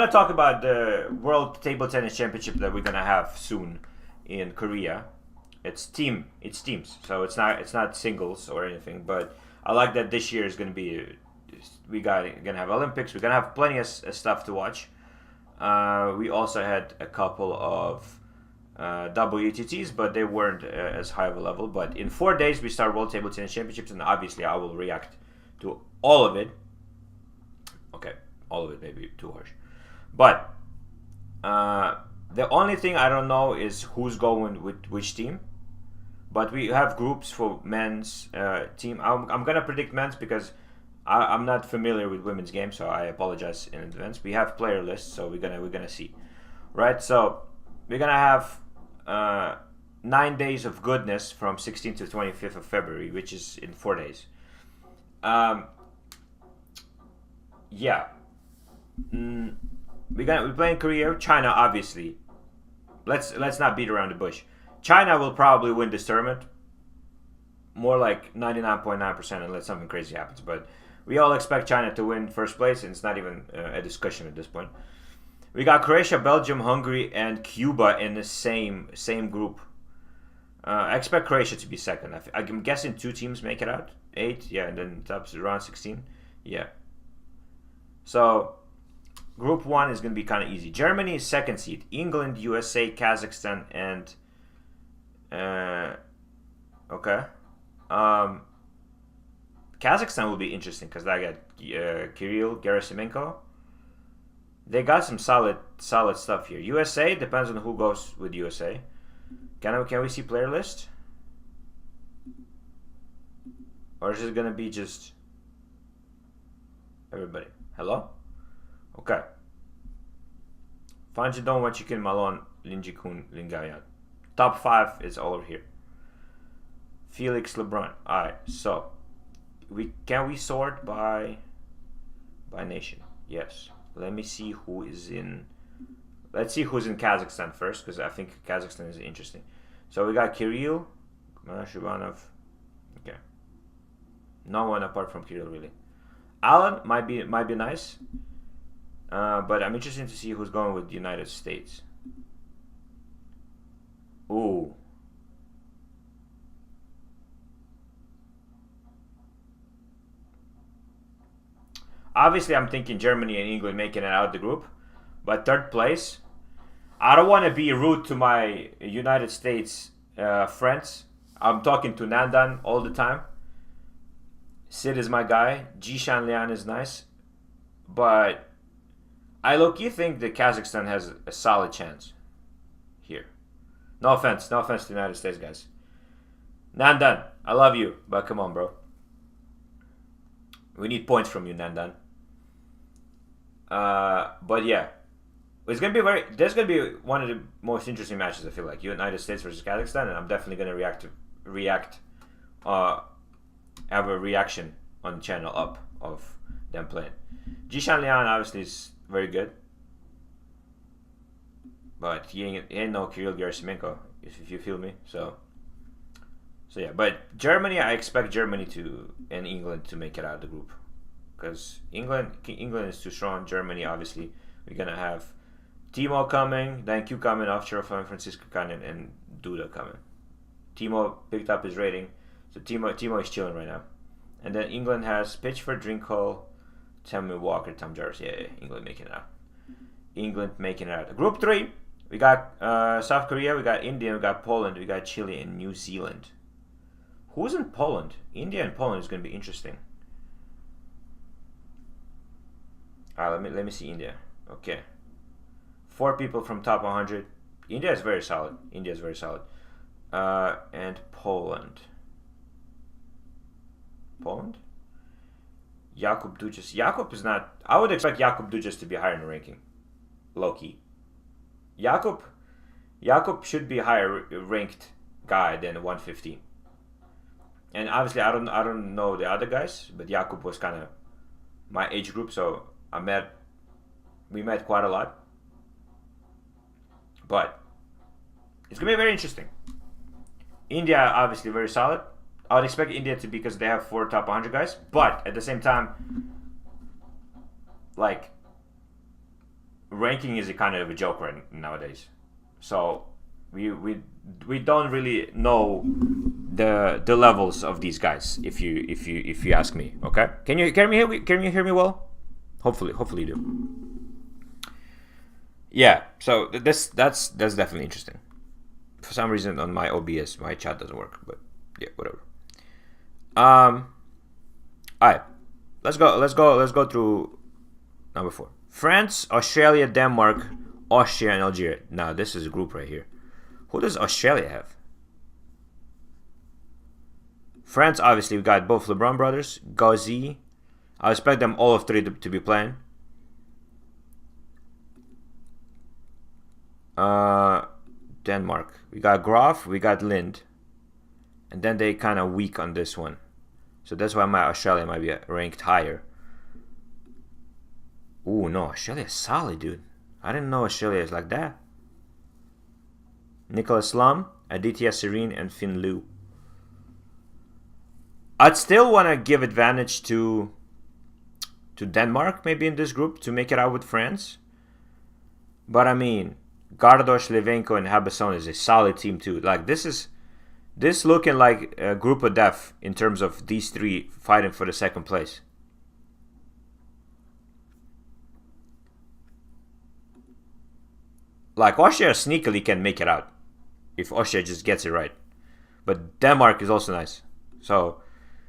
want to talk about the World Table Tennis Championship that we're gonna have soon in Korea. It's teams, so it's not singles or anything. But I like that this year is gonna be. Gonna have Olympics. We're gonna have plenty of stuff to watch. We also had a couple of WTTs, but they weren't as high of a level. But in 4 days, we start World Table Tennis Championships, and obviously, I will react to all of it. Okay, all of it may be too harsh, but the only thing I don't know is who's going with which team. But we have groups for men's team. I'm gonna predict men's because I'm not familiar with women's games, so I apologize in advance. We have player lists, so we're gonna see, right? So we're gonna have 9 days of goodness from 16th to 25th of February, which is in 4 days. Yeah, we're playing Korea, China, obviously. Let's not beat around the bush. China will probably win this tournament, more like 99.9% unless something crazy happens. But we all expect China to win first place, and it's not even a discussion at this point. We got Croatia, Belgium, Hungary, and Cuba in the same group. I expect Croatia to be second. I'm guessing 2 teams make it out. 8, yeah, and then top around 16. Yeah. So, Group 1 is going to be kind of easy. Germany is second seed. England, USA, Kazakhstan, and... okay. Kazakhstan will be interesting because I got Kirill Gerasimenko. They got some solid stuff here. USA depends on who goes with USA. Can we see player list? Or is it gonna be just everybody? Hello? Okay. Fanjidon, Wachikin, Malone, Linjikun, Lingayan. Top 5 is all over here. Felix LeBron. Alright, so can we sort by nation? Yes. Let me see who is in. Let's see who's in Kazakhstan first, because I think Kazakhstan is interesting. So we got Kirill, Shubanov. Okay. No one apart from Kirill really. Alan might be nice, but I'm interested to see who's going with the United States. Ooh. Obviously, I'm thinking Germany and England making it out of the group. But third place, I don't want to be rude to my United States friends. I'm talking to Nandan all the time. Sid is my guy. Jishan Lian is nice. But I low-key think that Kazakhstan has a solid chance here. No offense to the United States, guys. Nandan, I love you, but come on, bro. We need points from you, Nandan. But yeah, there's gonna be one of the most interesting matches. I feel like United States versus Kazakhstan, and I'm definitely gonna have a reaction on the channel up of them playing. Jishan Lian obviously is very good, but he ain't no Kirill Gerasimenko, if you feel me. So yeah, but Germany, I expect Germany and England to make it out of the group. Because England is too strong. Germany, obviously, we're gonna have Timo coming, then Q coming, offshore from Francisco coming, and Duda coming. Timo picked up his rating, so Timo is chilling right now. And then England has Pitchford, Drinkhall, Tammy Walker, Tom Jarvis. Yeah, England making it out. England making it out. Group 3, we got South Korea, we got India, we got Poland, we got Chile, and New Zealand. Who's in Poland? India and Poland is gonna be interesting. Let me see India. Okay. 4 people from top 100. India is very solid. And Poland. Jakub Dujas. Jakub is not... I would expect Jakub Dujas to be higher in the ranking. Low-key. Jakub should be a higher ranked guy than 115. And obviously, I don't know the other guys, but Jakub was kind of my age group, so we met quite a lot. But it's gonna be very interesting. India obviously very solid. I would expect India to, because they have 4 top 100 guys, but at the same time, like, ranking is a kind of a joke right nowadays. So we don't really know the levels of these guys. If you ask me, okay? Can you hear me well? Hopefully you do. Yeah. So that's definitely interesting. For some reason on my OBS my chat doesn't work, but yeah, whatever. All right. Let's go through number 4. France, Australia, Denmark, Austria, and Algeria. Now this is a group right here. Who does Australia have? France, obviously, we got both LeBron brothers, Gauzy. I expect them all of 3 to be playing. Denmark, we got Graf, we got Lind, and then they kind of weak on this one, so that's why my Australia might be ranked higher. Ooh, no, Australia is solid, dude. I didn't know Australia is like that. Nicholas Lum, Aditya Serene, and Finn Liu. I'd still want to give advantage to Denmark, maybe in this group, to make it out with France. But I mean, Gardosh, Levenko, and Habasson is a solid team too. Like this looking like a group of death in terms of these 3 fighting for the second place. Like Austria sneakily can make it out if Austria just gets it right. But Denmark is also nice. So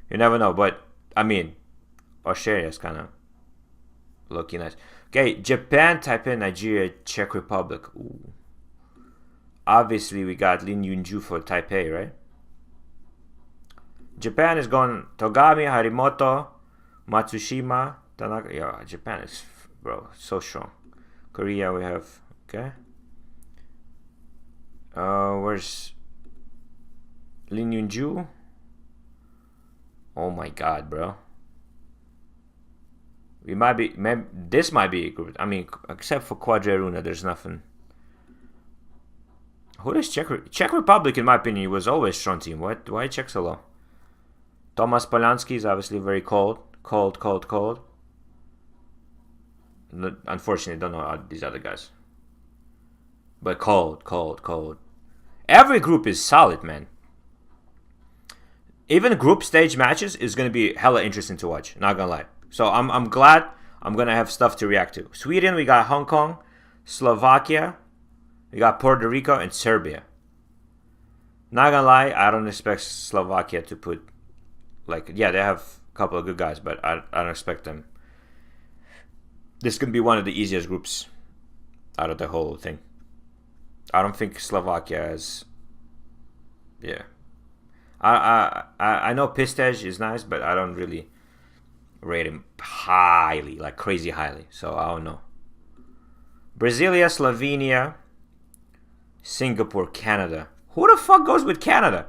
you never know. But I mean, Australia is kind of looking nice. Okay, Japan, Taipei, Nigeria, Czech Republic. Ooh. Obviously, we got Lin Yunju for Taipei, right? Japan is going Togami, Harimoto, Matsushima, Tanaka. Yeah, Japan is, bro, so strong. Korea, we have, okay. Where's Lin Yunju? Oh my god, bro. This might be a group. I mean, except for Quadriruna, there's nothing. Who does Czech Republic, in my opinion, was always a strong team. Why Czech so low? Tomas Polanski is obviously very cold. Unfortunately, don't know these other guys. But cold. Every group is solid, man. Even group stage matches is going to be hella interesting to watch. Not gonna lie. So I'm glad I'm going to have stuff to react to. Sweden, we got Hong Kong, Slovakia, we got Puerto Rico, and Serbia. Not gonna lie, I don't expect Slovakia to put, like, yeah, they have a couple of good guys, but I don't expect them. This could be one of the easiest groups out of the whole thing. I don't think Slovakia is, yeah. I know Pistej is nice, but I don't really rate him highly, like crazy highly. So I don't know. Brasilia, Slovenia, Singapore, Canada. Who the fuck goes with Canada?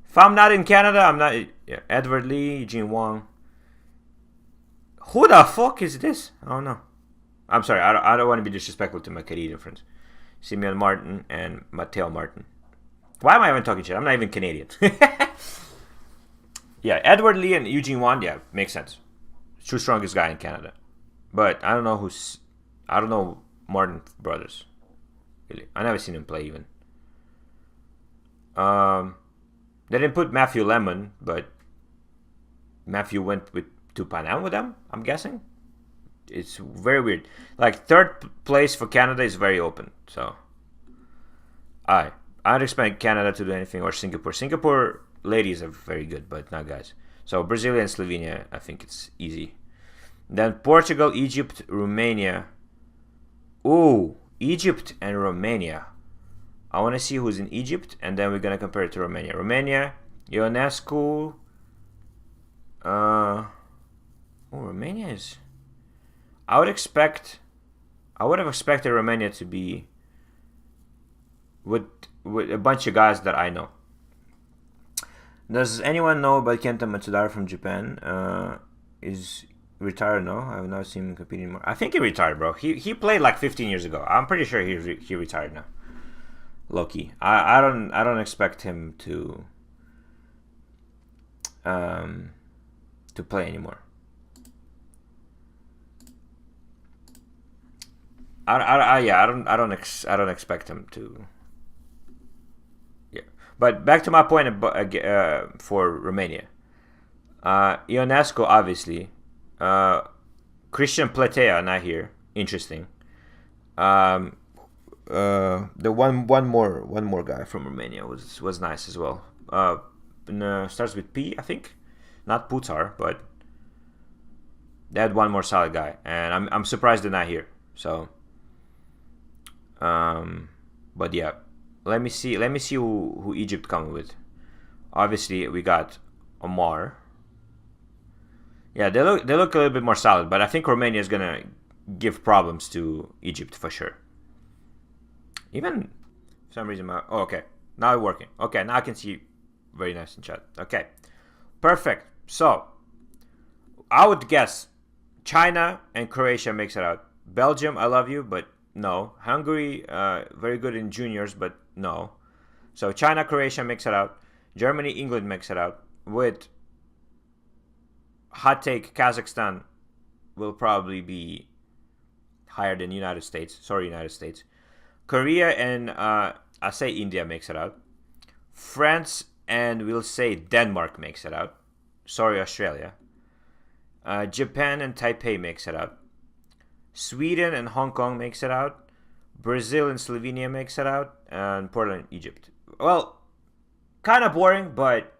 If I'm not in Canada, I'm not. Yeah, Edward Lee, Eugene Wong. Who the fuck is this? I don't know. I'm sorry. I don't want to be disrespectful to my Canadian friends. Simeon Martin and Mateo Martin. Why am I even talking shit? I'm not even Canadian. Yeah, Edward Lee and Eugene Wong. Yeah, makes sense. True strongest guy in Canada. But I don't know Martin brothers. Really, I never seen him play even. They didn't put Matthew Lemon, but Matthew went to Pan Am with them, I'm guessing. It's very weird. Like, third place for Canada is very open. So, I don't expect Canada to do anything, or Singapore. Singapore ladies are very good, but not guys. So, Brazil and Slovenia, I think it's easy. Then Portugal, Egypt, Romania. Ooh, Egypt and Romania. I want to see who's in Egypt, and then we're going to compare it to Romania. Romania, Ionescu. Romania is... I would have expected Romania to be with a bunch of guys that I know. Does anyone know about Kenta Matsudara from Japan? Is retired? No, I have not seen him compete anymore. I think he retired, bro. He played like 15 years ago. I'm pretty sure he retired now. Loki. I don't expect him to play anymore. Yeah, I don't expect him to. Yeah, but back to my point for Romania. Ionesco, obviously. Uh, Christian Pletea, not here. Interesting. Um, the one more guy from Romania was nice as well. Starts with P, I think. Not Putar, but they had one more solid guy, and I'm surprised they're not here. So, but yeah, let me see who Egypt come with. Obviously, we got Omar. Yeah, they look a little bit more solid, but I think Romania is gonna give problems to Egypt for sure. Even for some reason, okay, now it's working. Okay, now I can see very nice in chat. Okay, perfect. So I would guess China and Croatia makes it out. Belgium, I love you, but no. Hungary, very good in juniors, but no. So China, Croatia makes it out. Germany, England makes it out. With hot take, Kazakhstan will probably be higher than United States. Sorry, United States. Korea and I say India makes it out. France and we'll say Denmark makes it out. Sorry, Australia. Japan and Taipei makes it out. Sweden and Hong Kong makes it out. Brazil and Slovenia makes it out. And Portland, Egypt. Well, kind of boring, but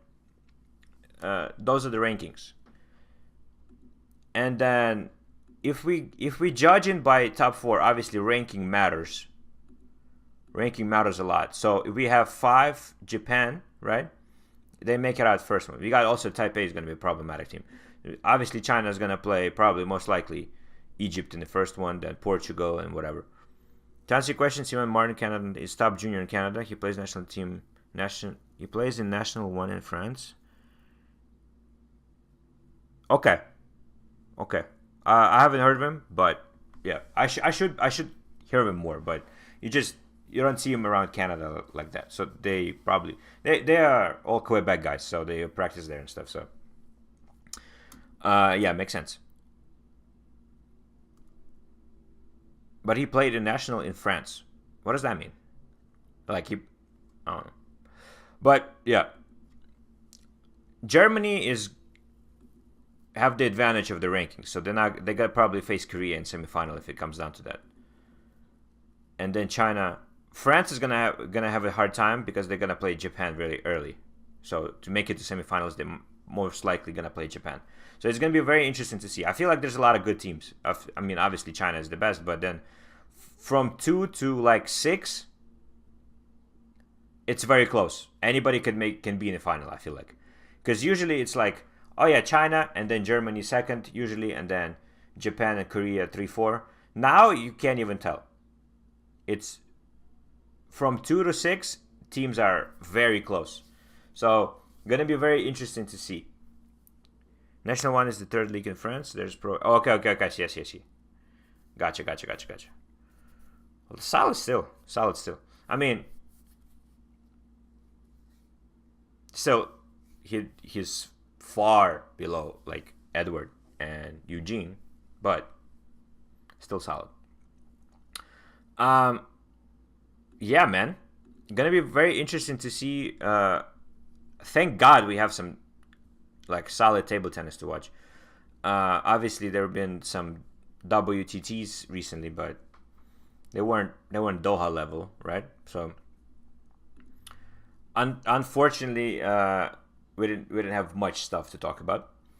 those are the rankings. And then if we judge it by top four, obviously ranking matters. Ranking matters a lot. So if we have 5, Japan, right? They make it out first one. We got also Taipei is going to be a problematic team. Obviously, China is going to play probably most likely Egypt in the first one, then Portugal and whatever. To answer your question, Simon Martin, Canada is top junior in Canada. He plays national team. He plays in National 1 in France. Okay. I haven't heard of him, but yeah, I should hear of him more. But you don't see him around Canada like that. So they are all Quebec guys, so they practice there and stuff. So yeah, makes sense. But he played in national in France. What does that mean? Like I don't know. But yeah, Germany have the advantage of the rankings, so they got to probably face Korea in semifinal if it comes down to that. And then France is gonna have a hard time because they're gonna play Japan very early. So to make it to semifinals, they're most likely gonna play Japan. So it's gonna be very interesting to see. I feel like there's a lot of good teams. I mean, obviously China is the best, but then from 2 to like 6, it's very close. Anybody can be in the final. I feel like, because usually it's like, oh yeah, China and then Germany second usually, and then Japan and Korea 3, 4. Now you can't even tell. It's from 2 to 6, teams are very close. So gonna be very interesting to see. National 1 is the third league in France. There's pro. Oh, okay. Yes. Gotcha. Well, solid still. I mean, still, he's far below like Edward and Eugene, but still solid. Yeah, man, gonna be very interesting to see. Thank God we have some like solid table tennis to watch. Obviously, there have been some WTTs recently, but they weren't Doha level, right? So unfortunately, we didn't have much stuff to talk about.